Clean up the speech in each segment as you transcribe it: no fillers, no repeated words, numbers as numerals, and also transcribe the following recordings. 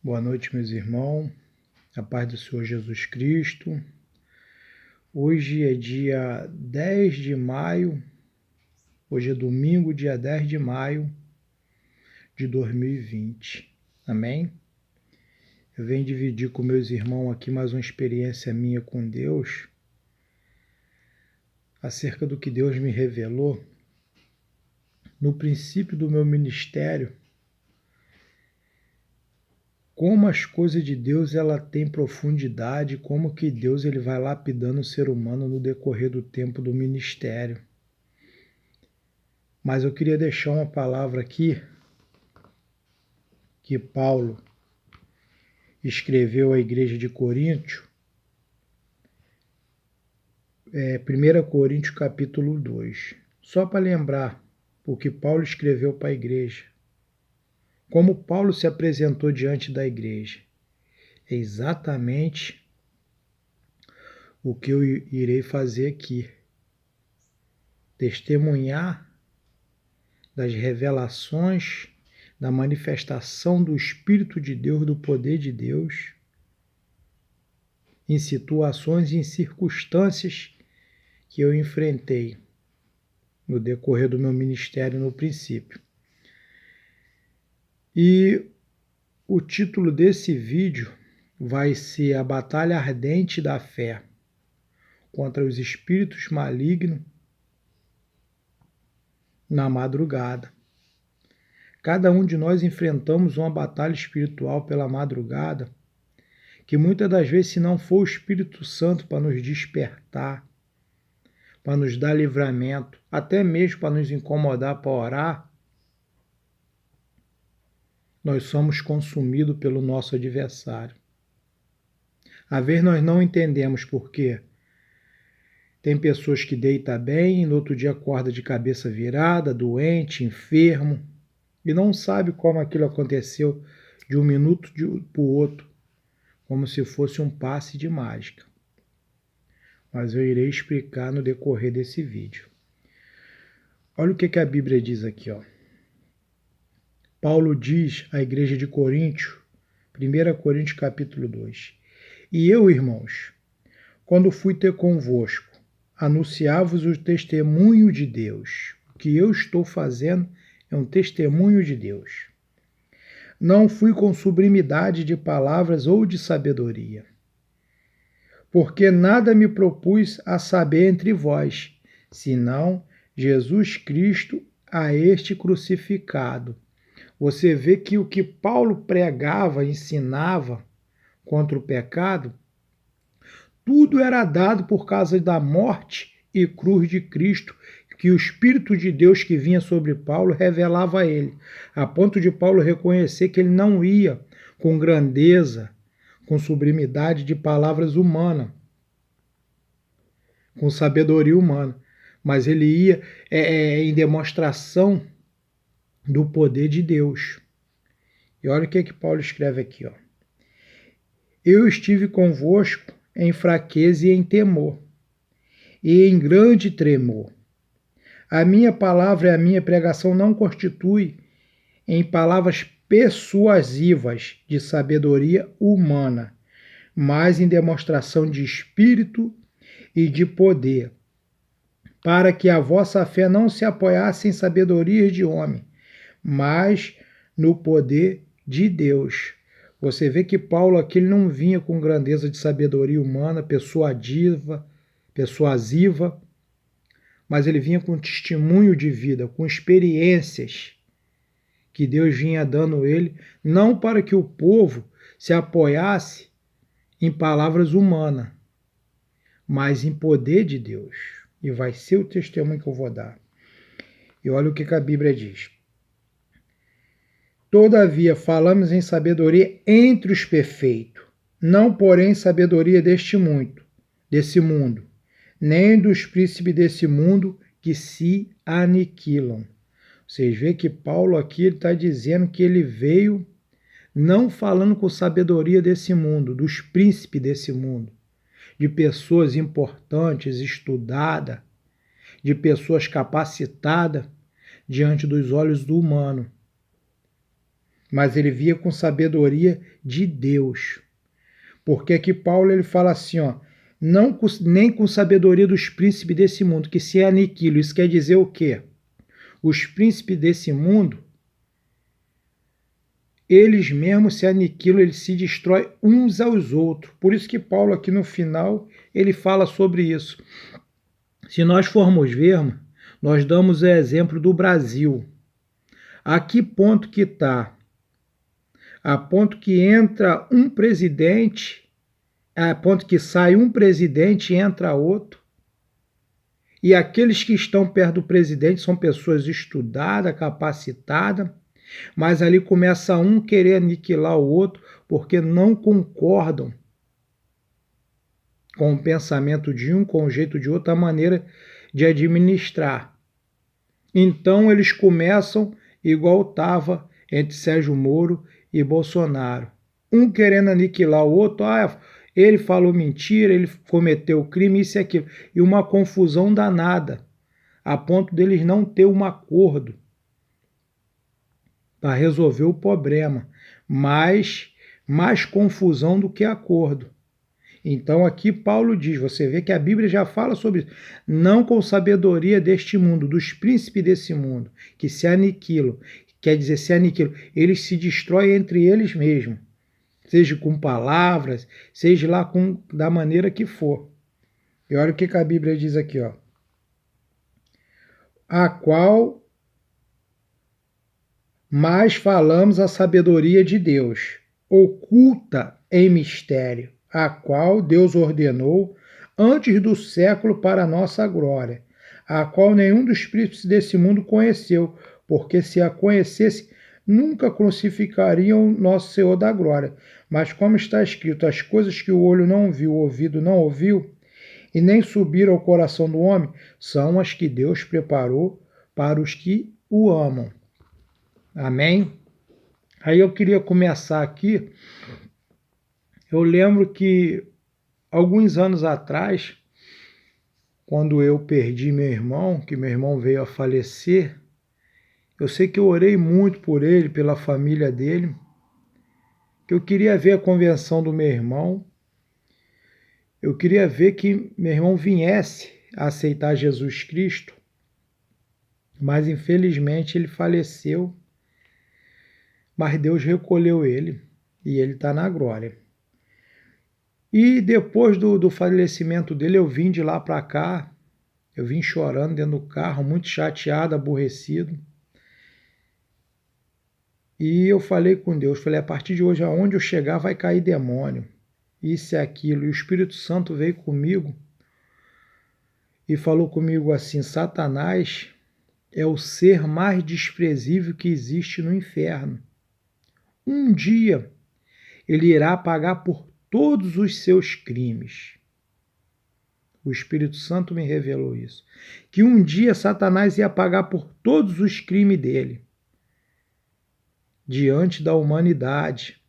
Boa noite, meus irmãos. A paz do Senhor Jesus Cristo. Hoje é dia 10 de maio, hoje é domingo, dia 10 de maio de 2020. Amém? Eu venho dividir com meus irmãos aqui mais uma experiência minha com Deus, acerca do que Deus me revelou no princípio do meu ministério. Como as coisas de Deus ela tem profundidade, como que Deus ele vai lapidando o ser humano no decorrer do tempo do ministério. Mas eu queria deixar uma palavra aqui que Paulo escreveu à igreja de Coríntio, 1 Coríntios capítulo 2. Só para lembrar o que Paulo escreveu para a igreja. Como Paulo se apresentou diante da igreja. É exatamente o que eu irei fazer aqui. Testemunhar das revelações, da manifestação do Espírito de Deus, do poder de Deus, em situações e em circunstâncias que eu enfrentei no decorrer do meu ministério no princípio. E o título desse vídeo vai ser A Batalha Ardente da Fé contra os Espíritos Malignos na madrugada. Cada um de nós enfrentamos uma batalha espiritual pela madrugada, que muitas das vezes, se não for o Espírito Santo para nos despertar, para nos dar livramento, até mesmo para nos incomodar para orar, nós somos consumidos pelo nosso adversário. Às vezes nós não entendemos por quê. Tem pessoas que deitam bem e no outro dia acorda de cabeça virada, doente, enfermo, e não sabe como aquilo aconteceu de um minuto para o outro, como se fosse um passe de mágica. Mas eu irei explicar no decorrer desse vídeo. Olha o que a Bíblia diz aqui, ó. Paulo diz à igreja de Coríntio, 1 Coríntios capítulo 2. E eu, irmãos, quando fui ter convosco, anunciar-vos o testemunho de Deus. O que eu estou fazendo é um testemunho de Deus. Não fui com sublimidade de palavras ou de sabedoria, porque nada me propus a saber entre vós, senão Jesus Cristo a este crucificado. Você vê que o que Paulo pregava, ensinava contra o pecado, tudo era dado por causa da morte e cruz de Cristo, que o Espírito de Deus que vinha sobre Paulo revelava a ele, a ponto de Paulo reconhecer que ele não ia com grandeza, com sublimidade de palavras humanas, com sabedoria humana, mas ele ia em demonstração do poder de Deus. E olha o que Paulo escreve aqui, ó. Eu estive convosco em fraqueza e em temor, e em grande tremor. A minha palavra e a minha pregação não constitui em palavras persuasivas de sabedoria humana, mas em demonstração de espírito e de poder, para que a vossa fé não se apoiasse em sabedorias de homem, mas no poder de Deus. Você vê que Paulo aqui ele não vinha com grandeza de sabedoria humana, persuasiva, mas ele vinha com testemunho de vida, com experiências que Deus vinha dando a ele, não para que o povo se apoiasse em palavras humanas, mas em poder de Deus. E vai ser o testemunho que eu vou dar. E olha o que a Bíblia diz. Todavia falamos em sabedoria entre os perfeitos, não porém sabedoria desse mundo, nem dos príncipes desse mundo que se aniquilam. Vocês veem que Paulo aqui está dizendo que ele veio não falando com sabedoria desse mundo, dos príncipes desse mundo, de pessoas importantes, estudadas, de pessoas capacitadas diante dos olhos do humano. mas ele via com sabedoria de Deus. Porque aqui Paulo ele fala assim, ó, não nem com sabedoria dos príncipes desse mundo, que se aniquilam. Isso quer dizer o quê? Os príncipes desse mundo, eles mesmos se aniquilam, eles se destroem uns aos outros. Por isso que Paulo aqui no final, ele fala sobre isso. Se nós formos ver, nós damos o exemplo do Brasil. A que ponto que está? A ponto que entra um presidente, a ponto que sai um presidente e entra outro. E aqueles que estão perto do presidente são pessoas estudadas, capacitadas, mas ali começa um querer aniquilar o outro porque não concordam com o pensamento de um, com o jeito de outro, a maneira de administrar. Então eles começam igual estava entre Sérgio Moro e Bolsonaro. Um querendo aniquilar o outro, ele falou mentira, ele cometeu crime, isso e aquilo. E uma confusão danada, a ponto deles não ter um acordo para resolver o problema. Mais confusão do que acordo. Então aqui Paulo diz, você vê que a Bíblia já fala sobre isso, não com sabedoria deste mundo, dos príncipes desse mundo, que se aniquilam, quer dizer, se aniquilam, eles se destroem entre eles mesmos, seja com palavras, seja lá da maneira que for. E olha o que a Bíblia diz aqui, ó. A qual mais falamos a sabedoria de Deus, oculta em mistério, a qual Deus ordenou antes do século para a nossa glória, a qual nenhum dos príncipes desse mundo conheceu, porque se a conhecesse, nunca crucificariam nosso Senhor da glória. Mas como está escrito, as coisas que o olho não viu, o ouvido não ouviu, e nem subiram ao coração do homem, são as que Deus preparou para os que o amam. Amém? Aí eu queria começar aqui. Eu lembro que alguns anos atrás, quando eu perdi meu irmão, que meu irmão veio a falecer, eu sei que eu orei muito por ele, pela família dele, que eu queria ver a conversão do meu irmão, eu queria ver que meu irmão viesse a aceitar Jesus Cristo, mas infelizmente ele faleceu, mas Deus recolheu ele e ele está na glória. E depois do falecimento dele, eu vim de lá para cá, eu vim chorando dentro do carro, muito chateado, aborrecido. E eu falei com Deus, falei, a partir de hoje, aonde eu chegar vai cair demônio, isso e aquilo. E o Espírito Santo veio comigo e falou comigo assim, Satanás é o ser mais desprezível que existe no inferno. Um dia ele irá pagar por todos os seus crimes. O Espírito Santo me revelou isso. Que um dia Satanás ia pagar por todos os crimes dele. Diante da humanidade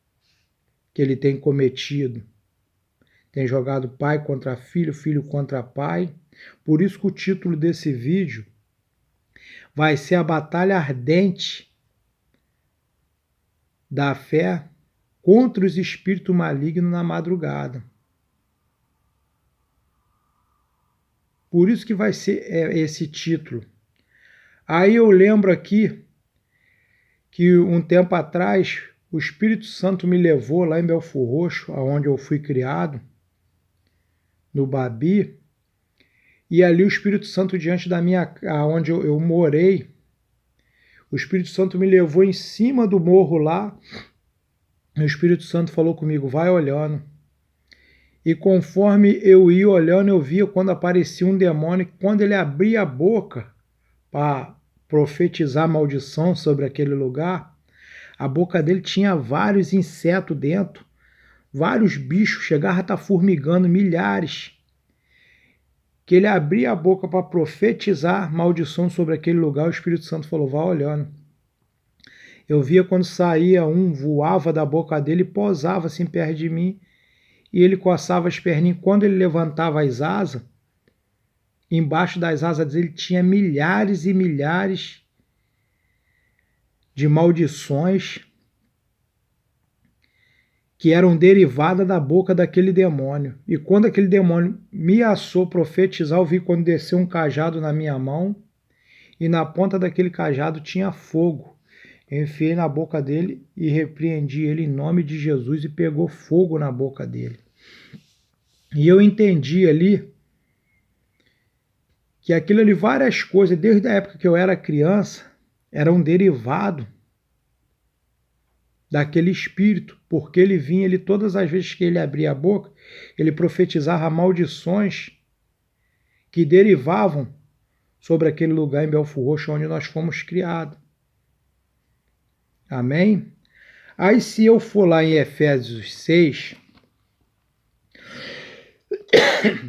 que ele tem cometido. Tem jogado pai contra filho, filho contra pai. Por isso que o título desse vídeo vai ser a batalha ardente da fé contra os espíritos malignos na madrugada. Por isso que vai ser esse título. Aí eu lembro aqui que um tempo atrás o Espírito Santo me levou lá em Belfor Roxo, onde eu fui criado, no Babi, e ali o Espírito Santo diante da onde eu morei, o Espírito Santo me levou em cima do morro lá, e o Espírito Santo falou comigo, vai olhando. E conforme eu ia olhando, eu via quando aparecia um demônio, quando ele abria a boca para profetizar maldição sobre aquele lugar, a boca dele tinha vários insetos dentro, vários bichos, chegava a estar formigando, milhares. Que ele abria a boca para profetizar maldição sobre aquele lugar, o Espírito Santo falou, vai olhando. Eu via quando saía um, voava da boca dele e pousava assim perto de mim, e ele coçava as perninhas. Quando ele levantava as asas, embaixo das asas dele tinha milhares e milhares de maldições que eram derivadas da boca daquele demônio. E quando aquele demônio me assou profetizar, eu vi quando desceu um cajado na minha mão, e na ponta daquele cajado tinha fogo. Eu enfiei na boca dele e repreendi ele em nome de Jesus e pegou fogo na boca dele. E eu entendi ali que aquilo ali, várias coisas, desde a época que eu era criança, era um derivado daquele espírito, porque ele vinha, ele todas as vezes que ele abria a boca, ele profetizava maldições que derivavam sobre aquele lugar em Belford Roxo onde nós fomos criados. Amém? Aí se eu for lá em Efésios 6,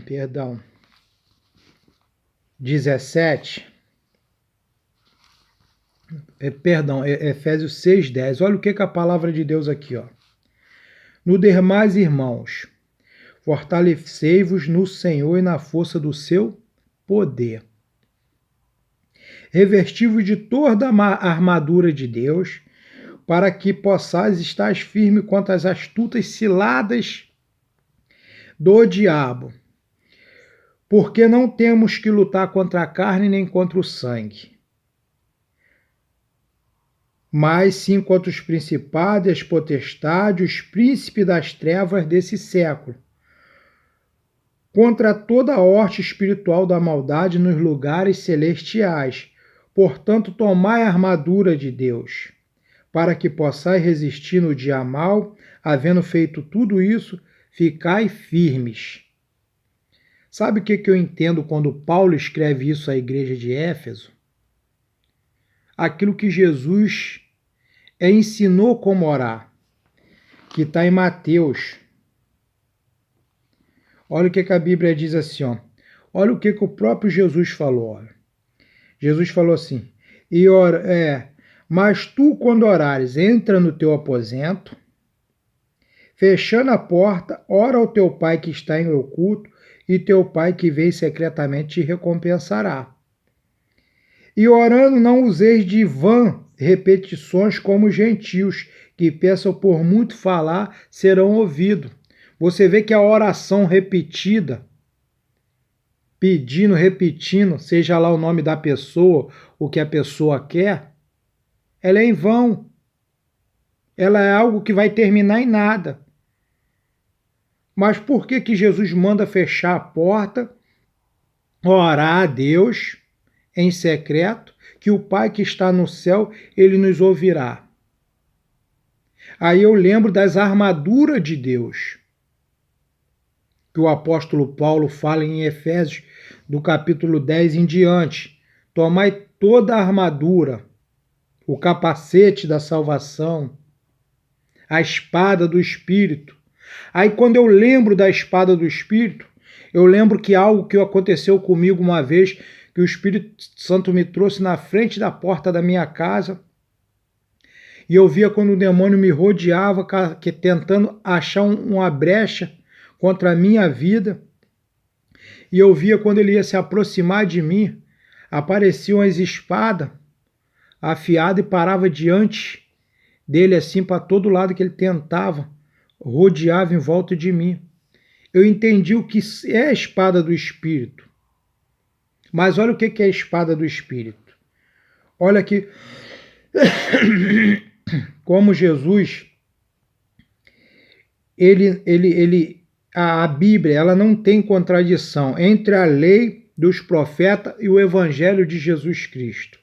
perdão, 17, Efésios 6, 10, olha o que a palavra de Deus aqui, ó. No demais, irmãos, fortalecei-vos no Senhor e na força do seu poder. Revesti-vos de toda a armadura de Deus, para que possais estar firme contra as astutas ciladas do diabo. Porque não temos que lutar contra a carne nem contra o sangue, mas sim contra os principados, as potestades, os príncipes das trevas desse século, contra toda a horte espiritual da maldade nos lugares celestiais. Portanto, tomai a armadura de Deus, para que possais resistir no dia mau, havendo feito tudo isso, ficai firmes. Sabe o que eu entendo quando Paulo escreve isso à igreja de Éfeso? Aquilo que Jesus ensinou como orar, que está em Mateus. Olha o que a Bíblia diz assim, ó. Olha o que o próprio Jesus falou. Olha. Jesus falou assim, mas tu, quando orares, entra no teu aposento, fechando a porta, ora ao teu pai que está em oculto, e teu pai que vem secretamente te recompensará. E orando não useis de vã repetições como os gentios, que pensam por muito falar serão ouvidos. Você vê que a oração repetida, pedindo, repetindo, seja lá o nome da pessoa, o que a pessoa quer, ela é em vão. Ela é algo que vai terminar em nada. Mas por que Jesus manda fechar a porta, orar a Deus em secreto, que o Pai que está no céu, ele nos ouvirá? Aí eu lembro das armaduras de Deus, que o apóstolo Paulo fala em Efésios, do capítulo 10 em diante. Tomai toda a armadura, o capacete da salvação, a espada do Espírito. Aí quando eu lembro da espada do Espírito, eu lembro que algo que aconteceu comigo uma vez, que o Espírito Santo me trouxe na frente da porta da minha casa, e eu via quando o demônio me rodeava, tentando achar uma brecha contra a minha vida, e eu via quando ele ia se aproximar de mim, apareciam as espadas afiadas e parava diante dele assim para todo lado que ele tentava, rodeava em volta de mim. Eu entendi o que é a espada do Espírito. Mas olha o que é a espada do Espírito. Olha aqui como Jesus, a Bíblia, ela não tem contradição entre a lei dos profetas e o Evangelho de Jesus Cristo.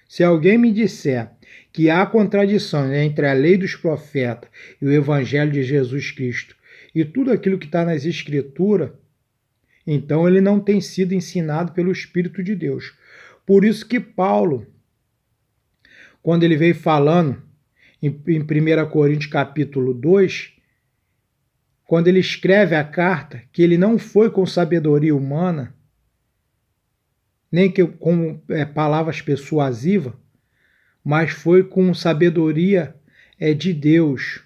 Se alguém me disser que há contradição entre a lei dos profetas e o Evangelho de Jesus Cristo e tudo aquilo que está nas Escrituras, então ele não tem sido ensinado pelo Espírito de Deus. Por isso que Paulo, quando ele veio falando em 1 Coríntios capítulo 2, quando ele escreve a carta, que ele não foi com sabedoria humana, nem com palavras persuasivas, mas foi com sabedoria de Deus.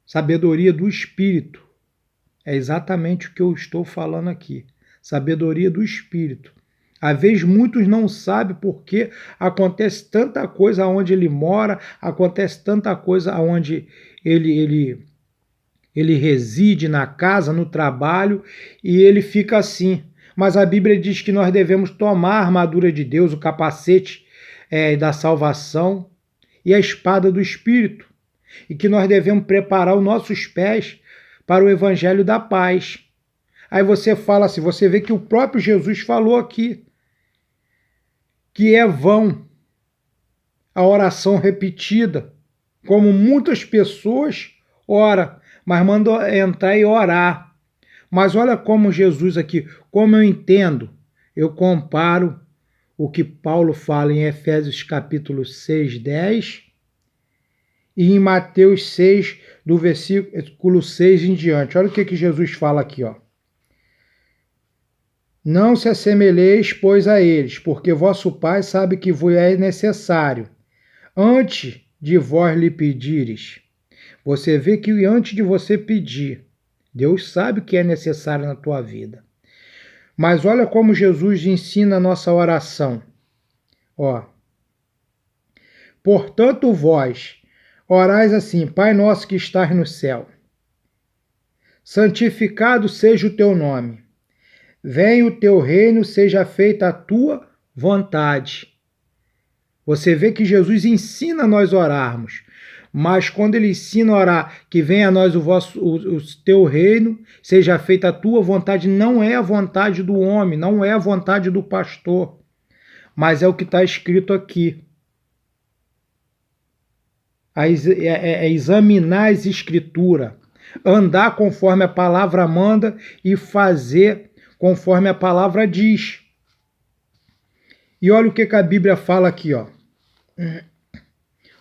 Sabedoria do Espírito. É exatamente o que eu estou falando aqui. Sabedoria do Espírito. Às vezes muitos não sabem porque acontece tanta coisa onde ele mora, acontece tanta coisa onde ele reside, na casa, no trabalho, e ele fica assim. Mas a Bíblia diz que nós devemos tomar a armadura de Deus, o capacete da salvação e a espada do Espírito, e que nós devemos preparar os nossos pés para o evangelho da paz. Aí você fala assim, você vê que o próprio Jesus falou aqui, que é vão a oração repetida, como muitas pessoas oram, mas mandam entrar e orar. Mas olha como Jesus aqui, como eu entendo, eu comparo o que Paulo fala em Efésios capítulo 6, 10 e em Mateus 6, do versículo 6 em diante. Olha o que Jesus fala aqui, ó. Não se assemelheis, pois, a eles, porque vosso Pai sabe que vos é necessário, antes de vós lhe pedires. Você vê que antes de você pedir, Deus sabe o que é necessário na tua vida. Mas olha como Jesus ensina a nossa oração. Ó. Portanto, vós orais assim, Pai nosso que estás no céu, santificado seja o teu nome. Venha o teu reino, seja feita a tua vontade. Você vê que Jesus ensina a nós orarmos, mas quando ele ensina a orar que venha a nós o teu reino, seja feita a tua vontade, não é a vontade do homem, não é a vontade do pastor, mas é o que está escrito aqui. É examinar as escrituras, andar conforme a palavra manda e fazer conforme a palavra diz. E olha o que a Bíblia fala aqui, ó.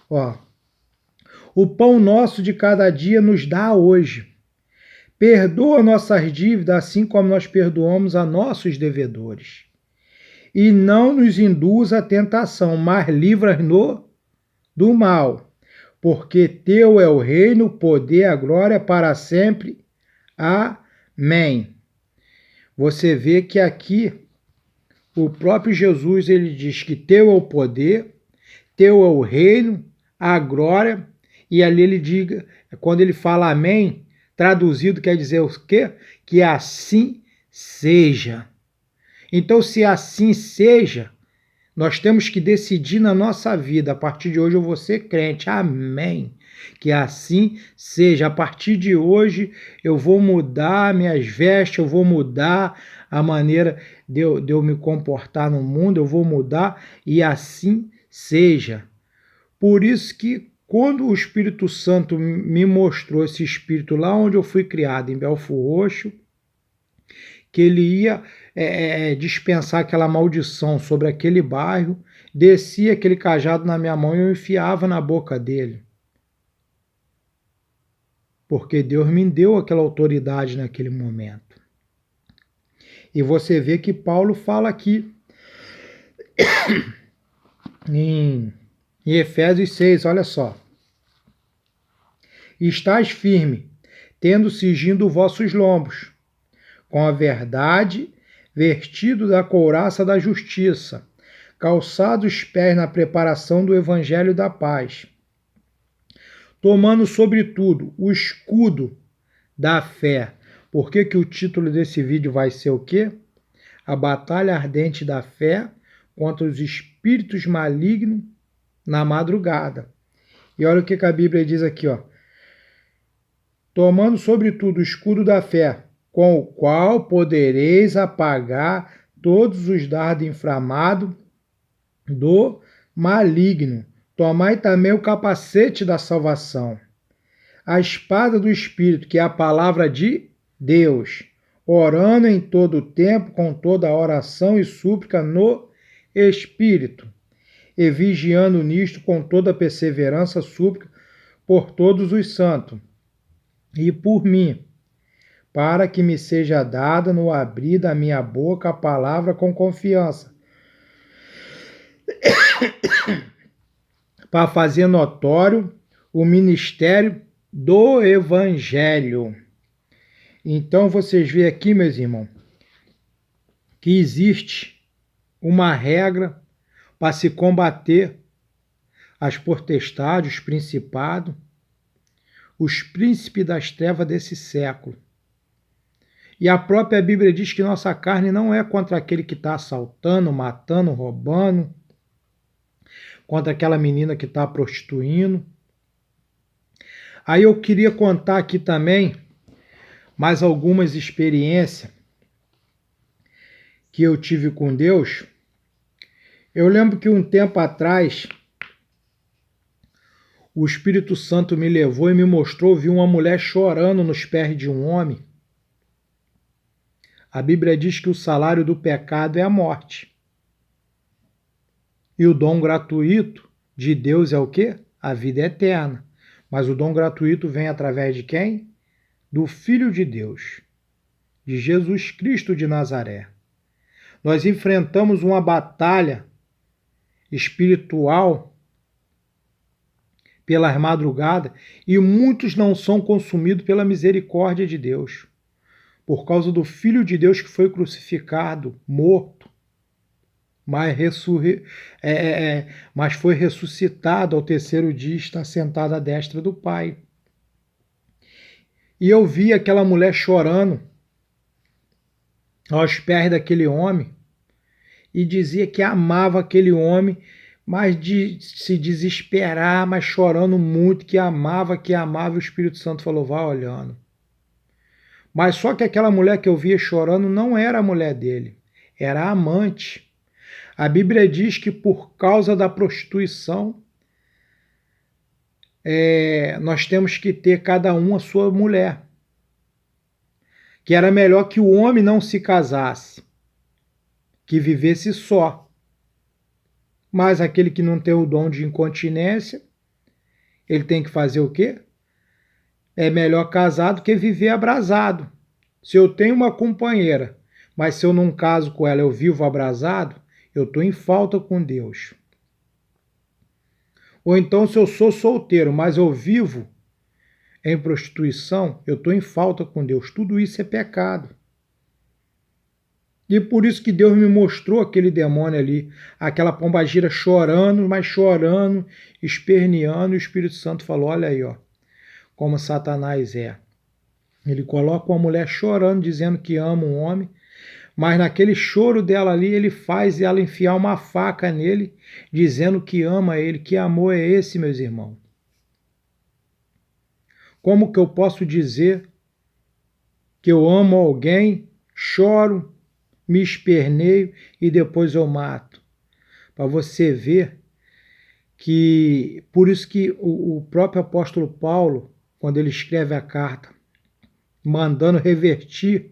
Ó. O pão nosso de cada dia nos dá hoje. Perdoa nossas dívidas, assim como nós perdoamos a nossos devedores. E não nos induz à tentação, mas livra-nos do mal. Porque teu é o reino, o poder, a glória para sempre. Amém. Você vê que aqui o próprio Jesus ele diz que teu é o poder, teu é o reino, a glória, e ali ele diga, quando ele fala amém, traduzido quer dizer o quê? Que assim seja. Então, se assim seja, nós temos que decidir na nossa vida, a partir de hoje eu vou ser crente, amém. Que assim seja, a partir de hoje eu vou mudar minhas vestes, eu vou mudar a maneira de eu me comportar no mundo, eu vou mudar e assim seja. Por isso que quando o Espírito Santo me mostrou esse Espírito lá onde eu fui criado, em Belfor Roxo, que ele ia dispensar aquela maldição sobre aquele bairro, descia aquele cajado na minha mão e eu enfiava na boca dele. Porque Deus me deu aquela autoridade naquele momento. E você vê que Paulo fala aqui em Efésios 6, olha só. Estais firme, tendo cingido vossos lombos, com a verdade, vestido da couraça da justiça, calçados os pés na preparação do evangelho da paz, tomando sobretudo o escudo da fé. Por que o título desse vídeo vai ser o quê? A batalha ardente da fé contra os espíritos malignos na madrugada. E olha o que a Bíblia diz aqui, ó. Tomando sobretudo o escudo da fé, com o qual podereis apagar todos os dardos inflamados do maligno. Tomai também o capacete da salvação, a espada do Espírito, que é a palavra de Deus, orando em todo o tempo, com toda a oração e súplica no Espírito, e vigiando nisto com toda perseverança, súplica por todos os santos, e por mim, para que me seja dada no abrir da minha boca a palavra com confiança, para fazer notório o ministério do Evangelho. Então vocês veem aqui, meus irmãos, que existe uma regra para se combater as potestades, os principados, os príncipes das trevas desse século. E a própria Bíblia diz que nossa carne não é contra aquele que está assaltando, matando, roubando, contra aquela menina que está prostituindo. Aí eu queria contar aqui também mais algumas experiências que eu tive com Deus. Eu lembro que um tempo atrás o Espírito Santo me levou e me mostrou, vi uma mulher chorando nos pés de um homem. A Bíblia diz que o salário do pecado é a morte. E o dom gratuito de Deus é o quê? A vida eterna. Mas o dom gratuito vem através de quem? Do Filho de Deus, de Jesus Cristo de Nazaré. Nós enfrentamos uma batalha espiritual pelas madrugadas e muitos não são consumidos pela misericórdia de Deus, por causa do Filho de Deus que foi crucificado, morto, mas foi ressuscitado ao terceiro dia e está sentado à destra do Pai. E eu vi aquela mulher chorando aos pés daquele homem e dizia que amava aquele homem, mas de se desesperar, mas chorando muito, que amava, o Espírito Santo falou, vá olhando. Mas só que aquela mulher que eu via chorando não era a mulher dele, era a amante. A Bíblia diz que por causa da prostituição, nós temos que ter cada um a sua mulher. Que era melhor que o homem não se casasse, que vivesse só. Mas aquele que não tem o dom de incontinência, ele tem que fazer o quê? É melhor casado que viver abrasado. Se eu tenho uma companheira, mas se eu não caso com ela, eu vivo abrasado, eu estou em falta com Deus. Ou então, se eu sou solteiro, mas eu vivo em prostituição, eu estou em falta com Deus. Tudo isso é pecado. E por isso que Deus me mostrou aquele demônio ali, aquela pombagira chorando, mas chorando, esperneando, e o Espírito Santo falou, olha aí, ó, como Satanás é. Ele coloca uma mulher chorando, dizendo que ama um homem, mas naquele choro dela ali, ele faz ela enfiar uma faca nele, dizendo que ama ele. Que amor é esse, meus irmãos? Como que eu posso dizer que eu amo alguém, choro, me esperneio e depois eu mato? Para você ver que, por isso que o próprio apóstolo Paulo, quando ele escreve a carta, mandando revertir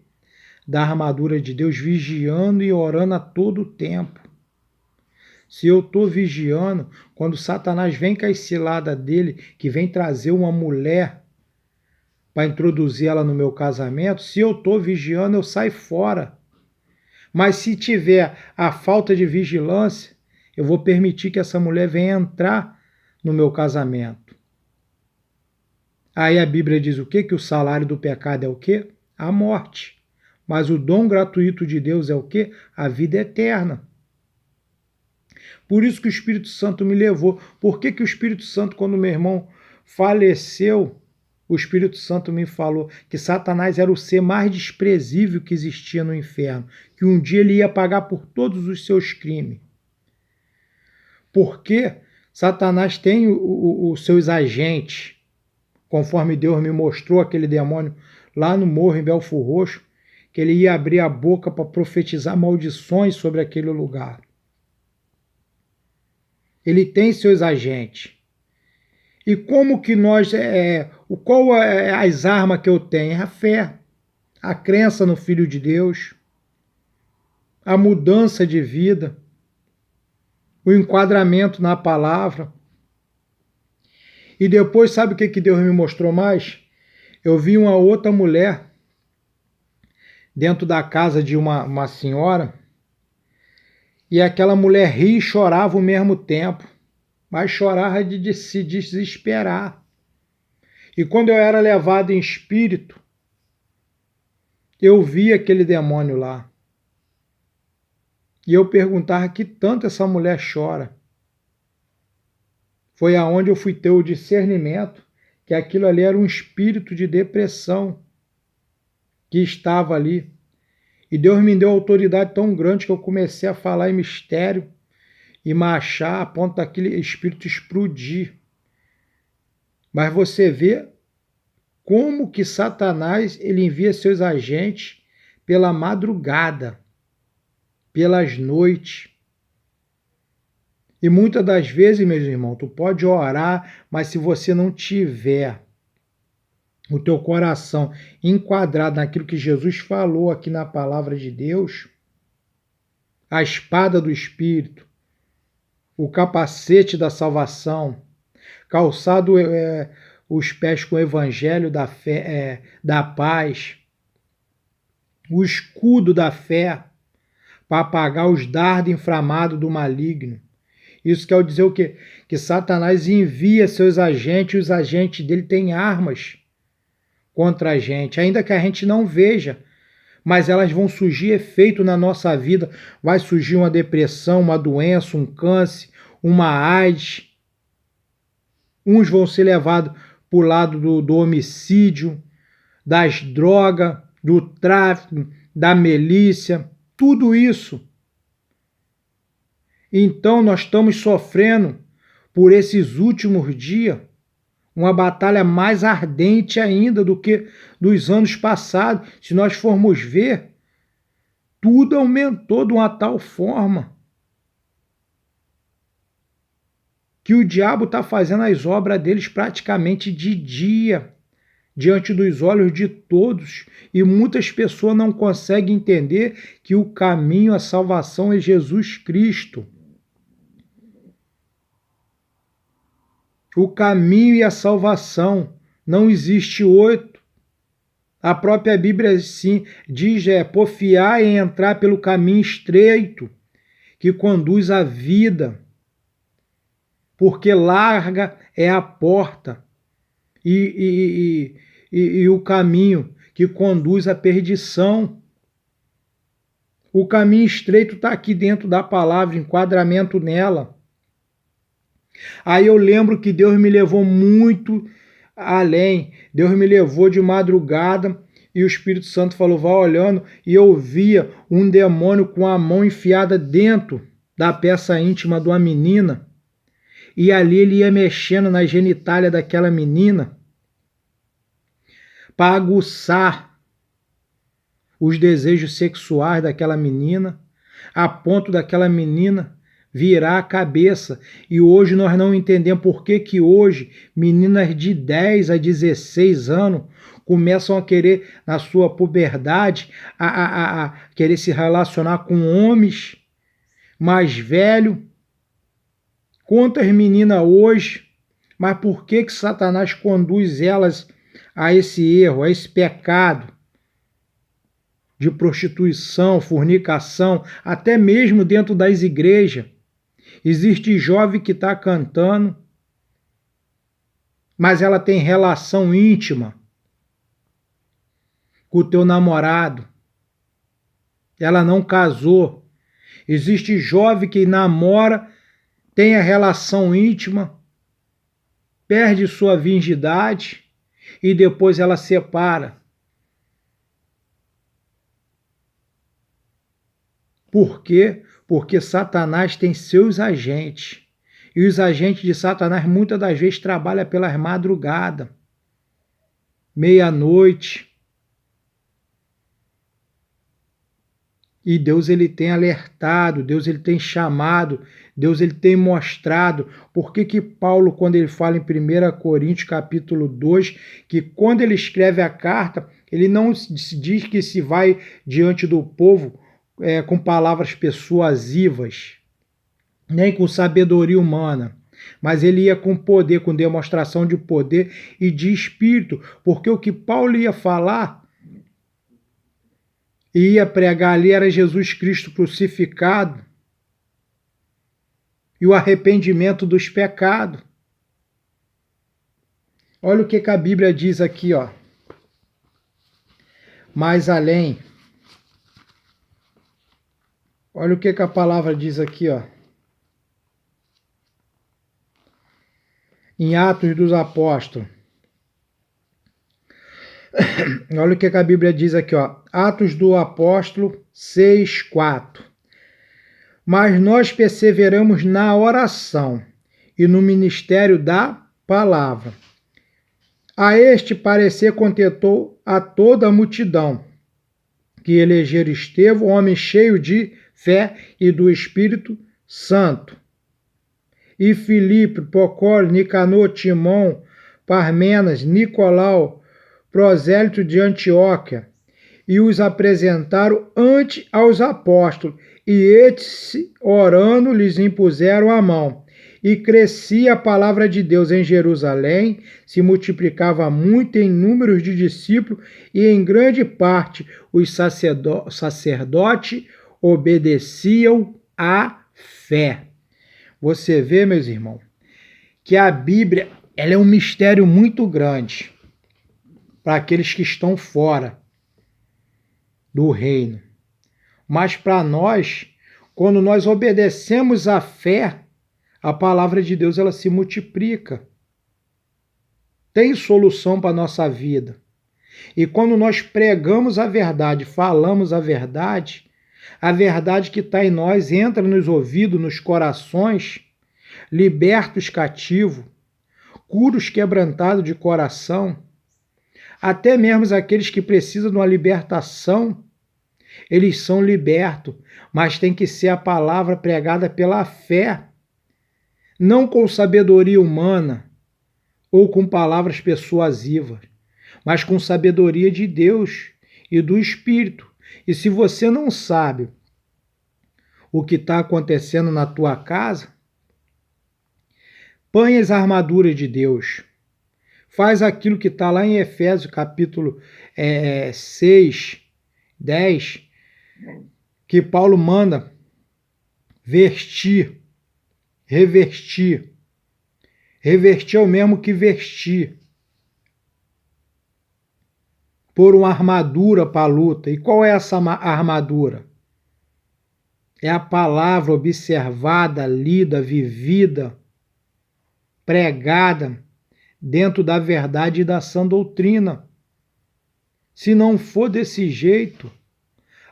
da armadura de Deus, vigiando e orando a todo tempo. Se eu estou vigiando, quando Satanás vem com a cilada dele, que vem trazer uma mulher para introduzir ela no meu casamento, se eu estou vigiando, eu saio fora. Mas se tiver a falta de vigilância, eu vou permitir que essa mulher venha entrar no meu casamento. Aí a Bíblia diz o quê? Que o salário do pecado é o quê? A morte. Mas o dom gratuito de Deus é o quê? A vida eterna. Por isso que o Espírito Santo me levou. Por que o Espírito Santo, quando meu irmão faleceu, o Espírito Santo me falou que Satanás era o ser mais desprezível que existia no inferno, que um dia ele ia pagar por todos os seus crimes. Porque Satanás tem os seus agentes, conforme Deus me mostrou aquele demônio lá no morro em Belfor Roxo, que ele ia abrir a boca para profetizar maldições sobre aquele lugar. Ele tem seus agentes. E como que nós... qual é as armas que eu tenho? É a fé, a crença no Filho de Deus, a mudança de vida, o enquadramento na palavra. E depois, sabe o que Deus me mostrou mais? Eu vi uma outra mulher dentro da casa de uma senhora, e aquela mulher ria e chorava ao mesmo tempo, mas chorava de se desesperar. E quando eu era levado em espírito, eu vi aquele demônio lá. E eu perguntava que tanto essa mulher chora. Foi aonde eu fui ter o discernimento que aquilo ali era um espírito de depressão que estava ali. E Deus me deu autoridade tão grande que eu comecei a falar em mistério e marchar a ponto daquele espírito explodir. Mas você vê como que Satanás ele envia seus agentes pela madrugada, pelas noites. E muitas das vezes, meus irmãos, tu pode orar, mas se você não tiver o teu coração enquadrado naquilo que Jesus falou aqui na palavra de Deus, a espada do Espírito, o capacete da salvação, calçado os pés com o evangelho da fé, da paz, o escudo da fé, para apagar os dardos inflamados do maligno. Isso quer dizer o quê? Que Satanás envia seus agentes, e os agentes dele têm armas contra a gente, ainda que a gente não veja, mas elas vão surgir efeito na nossa vida. Vai surgir uma depressão, uma doença, um câncer, uma AIDS. Uns vão ser levados para o lado do homicídio, das drogas, do tráfico, da milícia, tudo isso. Então nós estamos sofrendo por esses últimos dias uma batalha mais ardente ainda do que dos anos passados. Se nós formos ver, tudo aumentou de uma tal forma que o diabo está fazendo as obras deles praticamente de dia, diante dos olhos de todos, e muitas pessoas não conseguem entender que o caminho à salvação é Jesus Cristo. O caminho e a salvação, não existe outro. A própria Bíblia assim diz, porfiar em entrar pelo caminho estreito, que conduz à vida, porque larga é a porta e o caminho que conduz à perdição. O caminho estreito está aqui dentro da palavra, enquadramento nela. Aí eu lembro que Deus me levou muito além. Deus me levou de madrugada e o Espírito Santo falou, vai olhando, e eu via um demônio com a mão enfiada dentro da peça íntima de uma menina. E ali ele ia mexendo na genitália daquela menina para aguçar os desejos sexuais daquela menina, a ponto daquela menina virar a cabeça. E hoje nós não entendemos por que hoje meninas de 10 a 16 anos começam a querer, na sua puberdade, a querer se relacionar com homens mais velhos. Quantas meninas hoje, mas por que Satanás conduz elas a esse erro, a esse pecado de prostituição, fornicação, até mesmo dentro das igrejas? Existe jovem que está cantando, mas ela tem relação íntima com o teu namorado. Ela não casou. Existe jovem que namora, tem a relação íntima, perde sua virgindade e depois ela separa. Por quê? Porque Satanás tem seus agentes. E os agentes de Satanás muitas das vezes trabalham pelas madrugadas, meia-noite. E Deus ele tem alertado, Deus ele tem chamado, Deus ele tem mostrado. Por que Paulo, quando ele fala em 1 Coríntios capítulo 2, que quando ele escreve a carta, ele não diz que se vai diante do povo com palavras persuasivas, nem com sabedoria humana, mas ele ia com poder, com demonstração de poder e de espírito, porque o que Paulo ia falar e ia pregar ali era Jesus Cristo crucificado e o arrependimento dos pecados. Olha o que a Bíblia diz aqui, ó. Mais além, Olha o que a palavra diz aqui, ó. Em Atos dos Apóstolos. Olha o que a Bíblia diz aqui, ó. Atos do Apóstolo 6:4. Mas nós perseveramos na oração e no ministério da palavra. A este parecer contentou a toda a multidão, que elegeram Estevão, homem cheio de fé e do Espírito Santo. E Filipe, Procório, Nicanor, Timão, Parmenas, Nicolau, prosélito de Antioquia, e os apresentaram ante aos apóstolos, e estes, orando, lhes impuseram a mão. E crescia a palavra de Deus em Jerusalém, se multiplicava muito em números de discípulos, e em grande parte os sacerdotes obedeciam à fé. Você vê, meus irmãos, que a Bíblia ela é um mistério muito grande para aqueles que estão fora do reino. Mas para nós, quando nós obedecemos à fé, a palavra de Deus ela se multiplica. Tem solução para a nossa vida. E quando nós pregamos a verdade, falamos a verdade que está em nós entra nos ouvidos, nos corações, liberta os cativos, cura os quebrantados de coração, até mesmo aqueles que precisam de uma libertação, eles são libertos, mas tem que ser a palavra pregada pela fé, não com sabedoria humana ou com palavras persuasivas, mas com sabedoria de Deus e do Espírito. E se você não sabe o que está acontecendo na tua casa, põe as armaduras de Deus. Faz aquilo que está lá em Efésios capítulo 6, 10, que Paulo manda vestir, revestir. Revestir é o mesmo que vestir. Pôr uma armadura para a luta. E qual é essa armadura? É a palavra observada, lida, vivida, pregada dentro da verdade e da sã doutrina. Se não for desse jeito,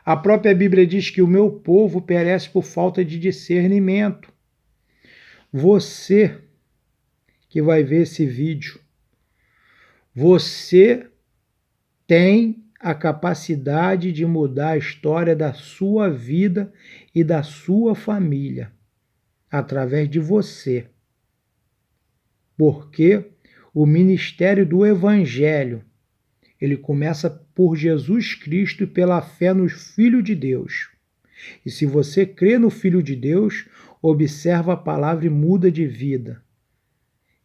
a própria Bíblia diz que o meu povo perece por falta de discernimento. Você que vai ver esse vídeo, você tem a capacidade de mudar a história da sua vida e da sua família, através de você. Porque o ministério do Evangelho, ele começa por Jesus Cristo e pela fé no Filho de Deus. E se você crê no Filho de Deus, observa a palavra e muda de vida.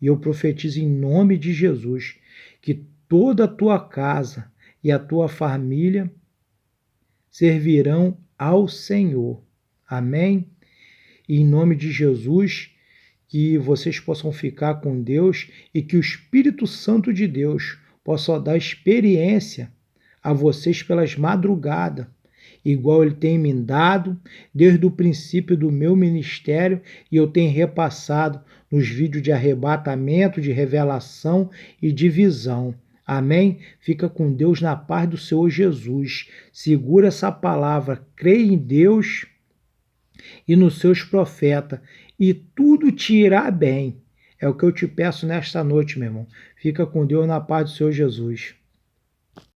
E eu profetizo em nome de Jesus que toda a tua casa e a tua família servirão ao Senhor. Amém? E em nome de Jesus, que vocês possam ficar com Deus e que o Espírito Santo de Deus possa dar experiência a vocês pelas madrugadas, igual Ele tem me dado desde o princípio do meu ministério e eu tenho repassado nos vídeos de arrebatamento, de revelação e de visão. Amém? Fica com Deus na paz do Senhor Jesus. Segura essa palavra, crê em Deus e nos seus profetas e tudo te irá bem. É o que eu te peço nesta noite, meu irmão. Fica com Deus na paz do Senhor Jesus.